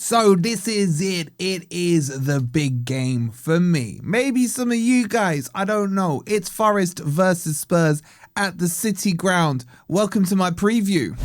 So this is it. It is the big game for me. Maybe some of you guys, I don't know. It's Forest versus Spurs at the City Ground. Welcome to my preview.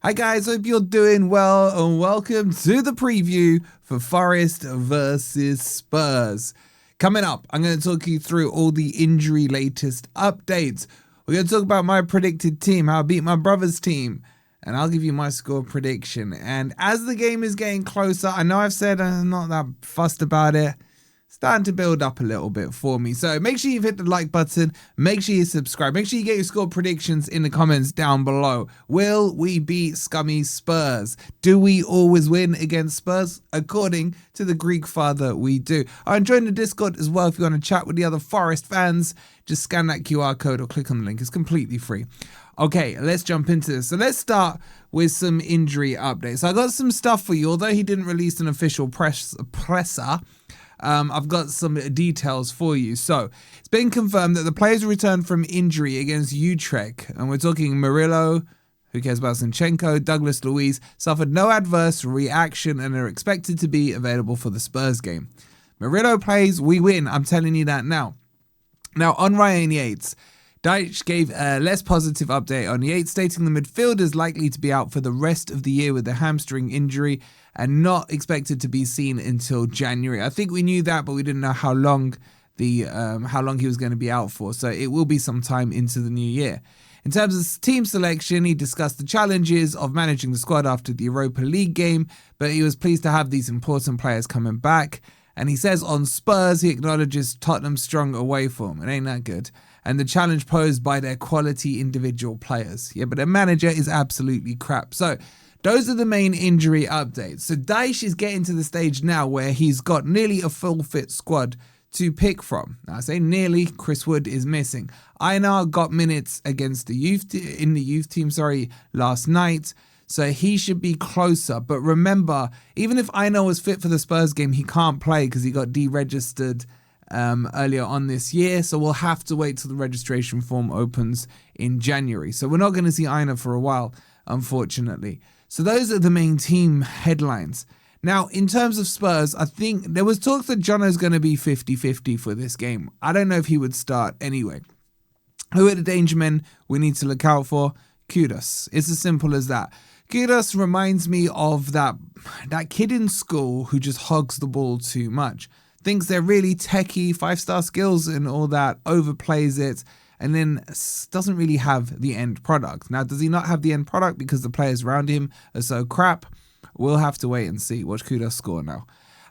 Hi guys, hope you're doing well and welcome to the preview for Forest versus Spurs. Coming up, I'm going to talk you through all the injury latest updates. We're going to talk about my predicted team, how I beat my brother's team, and I'll give you my score prediction. And as the game is getting closer, I know I've said I'm not that fussed about it. Starting to build up a little bit for me. So make sure you've hit the like button. Make sure you subscribe. Make sure you get your score predictions in the comments down below. Will we beat scummy Spurs? Do we always win against Spurs? According to the Greek father, we do. I'm joining the Discord as well if you want to chat with the other Forest fans. Just scan that QR code or click on the link. It's completely free. Okay, let's jump into this. So let's start with some injury updates. I got some stuff for you. Although he didn't release an official presser, I've got some details for you. So it's been confirmed that the players returned from injury against Utrecht, and we're talking Murillo, who cares about Zinchenko, Douglas Luiz, suffered no adverse reaction and are expected to be available for the Spurs game. Murillo plays, we win. I'm telling you that now. Now on Ryan Yates, Dyche gave a less positive update on Yates, stating the midfielder is likely to be out for the rest of the year with a hamstring injury and not expected to be seen until January. I think we knew that, but we didn't know how long he was going to be out for. So it will be some time into the new year. In terms of team selection, he discussed the challenges of managing the squad after the Europa League game, but he was pleased to have these important players coming back. And he says on Spurs, he acknowledges Tottenham's strong away form. It ain't that good. And the challenge posed by their quality individual players. Yeah, but their manager is absolutely crap. So those are the main injury updates. So Dyche is getting to the stage now where he's got nearly a full fit squad to pick from. Now I say nearly, Chris Wood is missing. Einar got minutes against the youth team last night. So he should be closer. But remember, even if Einar was fit for the Spurs game, he can't play because he got deregistered earlier on this year. So we'll have to wait till the registration form opens in January. So we're not going to see Einar for a while, unfortunately. So those are the main team headlines. Now, in terms of Spurs, I think there was talk that Jono's going to be 50-50 for this game. I don't know if he would start anyway. Who are the danger men we need to look out for? Kudos. It's as simple as that. Kudos reminds me of that kid in school who just hogs the ball too much. Thinks they're really techie, 5-star skills and all that, overplays it, and then doesn't really have the end product. Now, does he not have the end product because the players around him are so crap? We'll have to wait and see. Watch Kudos score now.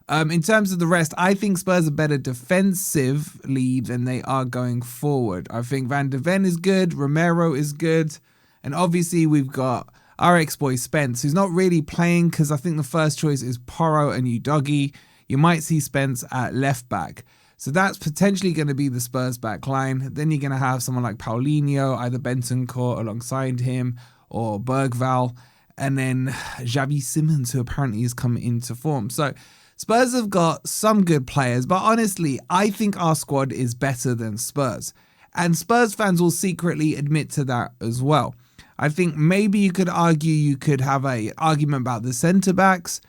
In terms of the rest, I think Spurs are better defensively than they are going forward. I think Van de Ven is good, Romero is good, and obviously we've got our ex-boy Spence, who's not really playing because I think the first choice is Porro and Ndoye. You might see Spence at left back. So that's potentially going to be the Spurs back line. Then you're going to have someone like Paulinho, either Bentancur alongside him or Bergval. And then Xavi Simons, who apparently has come into form. So Spurs have got some good players. But honestly, I think our squad is better than Spurs. And Spurs fans will secretly admit to that as well. I think maybe you could argue you could have an argument about the centre-backs.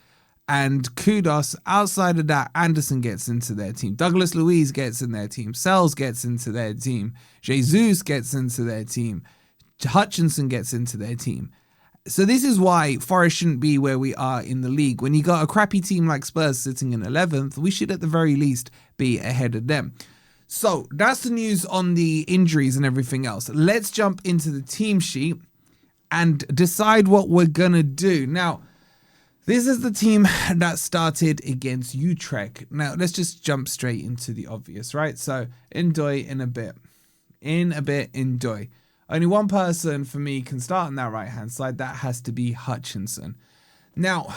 And kudos, outside of that, Anderson gets into their team. Douglas Luiz gets in their team. Sells gets into their team. Jesus gets into their team. Hutchinson gets into their team. So this is why Forest shouldn't be where we are in the league. When you got a crappy team like Spurs sitting in 11th, we should at the very least be ahead of them. So that's the news on the injuries and everything else. Let's jump into the team sheet and decide what we're going to do. Now, this is the team that started against Utrecht. Now, let's just jump straight into the obvious, right? So, Ndoye in a bit. Ndoye. Only one person for me can start on that right-hand side. That has to be Hutchinson. Now,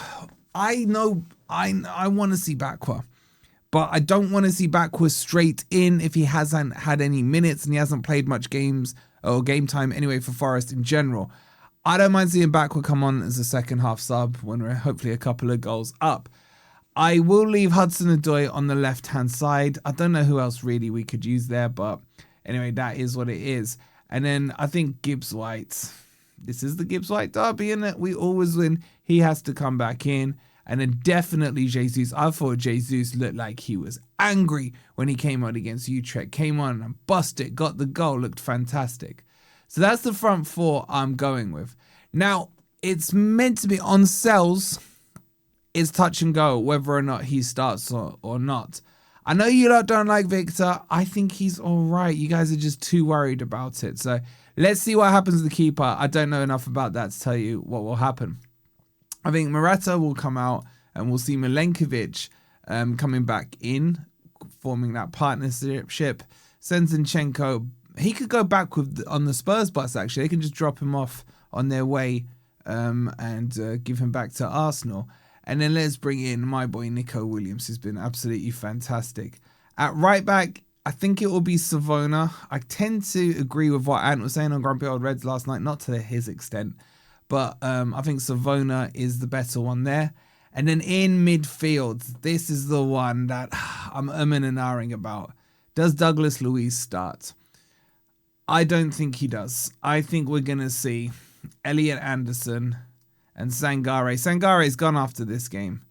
I know I want to see Bakwa, but I don't want to see Bakwa straight in if he hasn't had any minutes and he hasn't played much games or game time anyway for Forest in general. I don't mind seeing Bakwa come on as a second half sub when we're hopefully a couple of goals up. I will leave Hudson-Odoi on the left-hand side. I don't know who else really we could use there, but anyway, that is what it is. And then I think Gibbs-White. This is the Gibbs-White derby, isn't it? We always win. He has to come back in. And then definitely Jesus. I thought Jesus looked like he was angry when he came on against Utrecht. Came on and busted, got the goal, looked fantastic. So that's the front four I'm going with. Now, it's meant to be on Sells. It's touch and go whether or not he starts or not. I know you lot don't like Victor. I think he's all right. You guys are just too worried about it. So let's see what happens to the keeper. I don't know enough about that to tell you what will happen. I think Morata will come out and we'll see Milenkovic coming back in, forming that partnership. Zinchenko, he could go back on the Spurs bus, actually. They can just drop him off on their way and give him back to Arsenal. And then let's bring in my boy Nico Williams, who's been absolutely fantastic. At right back, I think it will be Savona. I tend to agree with what Ant was saying on Grumpy Old Reds last night, not to his extent. But I think Savona is the better one there. And then in midfield, this is the one that I'm umming and ahhing about. Does Douglas Luiz start? I don't think he does. I think we're going to see Elliot Anderson and Sangare. Sangare's gone after this game.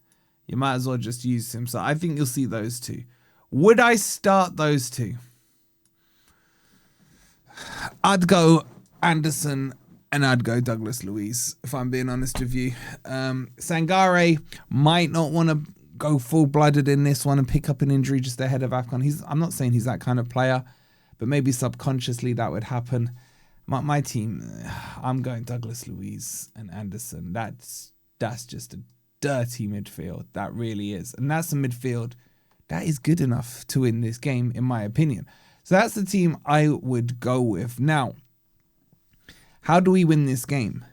You might as well just use him. So I think you'll see those two. Would I start those two? I'd go Anderson and I'd go Douglas Luiz, if I'm being honest with you. Sangare might not want to go full-blooded in this one and pick up an injury just ahead of AFCON. I'm not saying he's that kind of player, but maybe subconsciously that would happen. My team, I'm going Douglas Luiz and Anderson. That's just a dirty midfield. That really is. And that's a midfield that is good enough to win this game, in my opinion. So that's the team I would go with. Now, how do we win this game?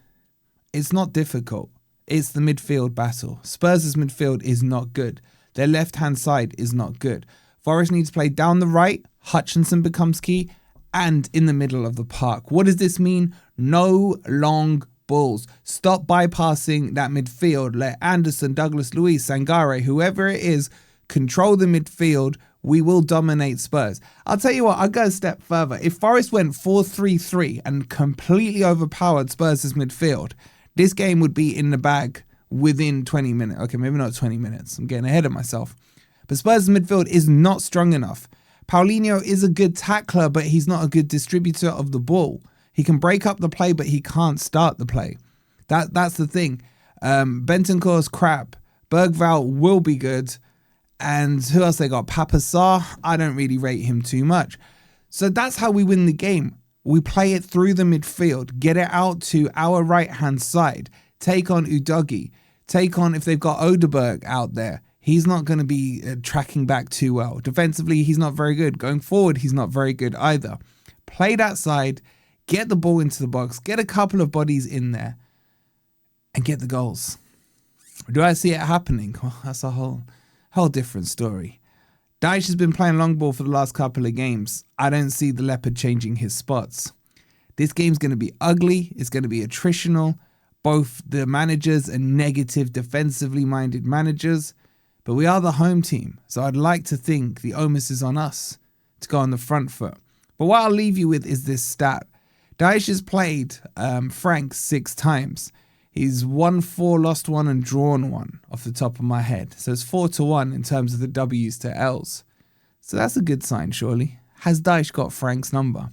It's not difficult. It's the midfield battle. Spurs' midfield is not good. Their left-hand side is not good. Forest needs to play down the right. Hutchinson becomes key. And in the middle of the park. What does this mean? No long balls. Stop bypassing that midfield. Let Anderson, Douglas Luiz, Sangare, whoever it is, control the midfield. We will dominate Spurs. I'll tell you what, I'll go a step further. If Forest went 4-3-3 and completely overpowered Spurs' midfield, this game would be in the bag within 20 minutes. Okay, maybe not 20 minutes. I'm getting ahead of myself. But Spurs' midfield is not strong enough. Paulinho is a good tackler, but he's not a good distributor of the ball. He can break up the play, but he can't start the play. That's the thing. Bentancur's crap. Bergvall will be good. And who else they got? Papa Sarr. I don't really rate him too much. So that's how we win the game. We play it through the midfield. Get it out to our right-hand side. Take on Ndoye. Take on, if they've got Odeberg out there. He's not going to be tracking back too well. Defensively, he's not very good. Going forward, he's not very good either. Play that side, get the ball into the box, get a couple of bodies in there, and get the goals. Do I see it happening? Well, that's a whole different story. Dyche has been playing long ball for the last couple of games. I don't see the Leopard changing his spots. This game's going to be ugly. It's going to be attritional. Both the managers are negative, defensively minded managers. But we are the home team, so I'd like to think the onus is on us to go on the front foot. But what I'll leave you with is this stat. Dyche has played Frank 6 times. He's won 4, lost 1, and drawn 1 off the top of my head. So it's 4-1 in terms of the W's to L's. So that's a good sign, surely. Has Dyche got Frank's number?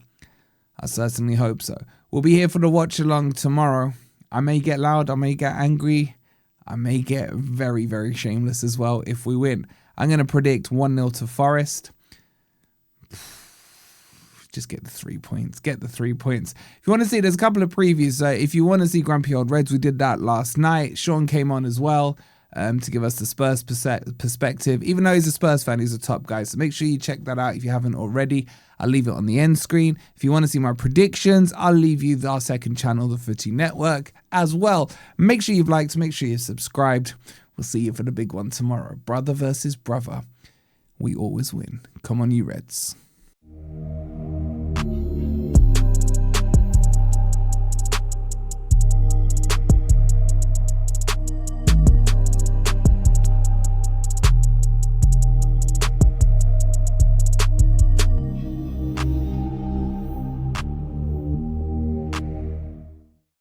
I certainly hope so. We'll be here for the watch along tomorrow. I may get loud, I may get angry. I may get very, very shameless as well if we win. I'm going to predict 1-0 to Forest. Just get the 3 points. Get the 3 points. If you want to see, there's a couple of previews. If you want to see Grumpy Old Reds, we did that last night. Sean came on as well to give us the Spurs perspective. Even though he's a Spurs fan, he's a top guy. So make sure you check that out if you haven't already. I'll leave it on the end screen. If you want to see my predictions, I'll leave you our second channel, the Footy Network, as well. Make sure you've liked, make sure you've subscribed. We'll see you for the big one tomorrow. Brother versus brother. We always win. Come on, you Reds.